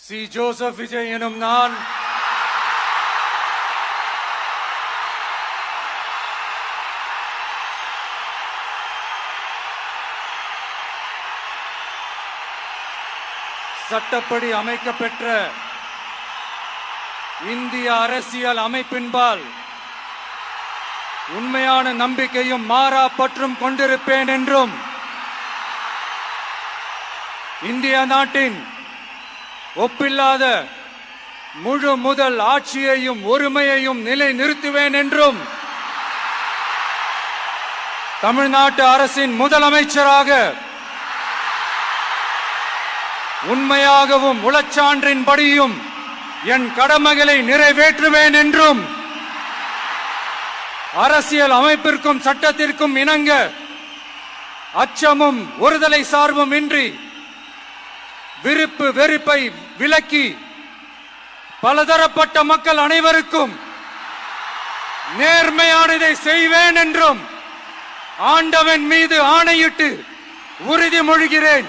C. Joseph Vijay எனும் நான் சட்டப்படி அமைக்கப்பெற்ற இந்திய அரசியல் அமைப்பின்பால் உண்மையான நம்பிக்கையும் மாறா பற்றும் கொண்டிருப்பேன் என்றும் இந்திய நாட்டின் ஒப்பில்லாத முழு முதல் ஆட்சியையும் ஒருமையையும் நிலை நிறுத்துவேன் என்றும் தமிழ்நாட்டு அரசின் முதலமைச்சராக உண்மையாகவும் உளச்சான்றின்படியும் என் கடமைகளை நிறைவேற்றுவேன் என்றும் அரசியல் அமைப்பிற்கும் சட்டத்திற்கும் இணங்க அச்சமும் ஒருதலை சார்பும் இன்றி விருப்பு வெறுப்பை விலக்கி பலதரப்பட்ட மக்கள் அனைவருக்கும் நேர்மையானதை செய்வேன் என்றும் ஆண்டவன் மீது ஆணையிட்டு உறுதிமொழிகிறேன்.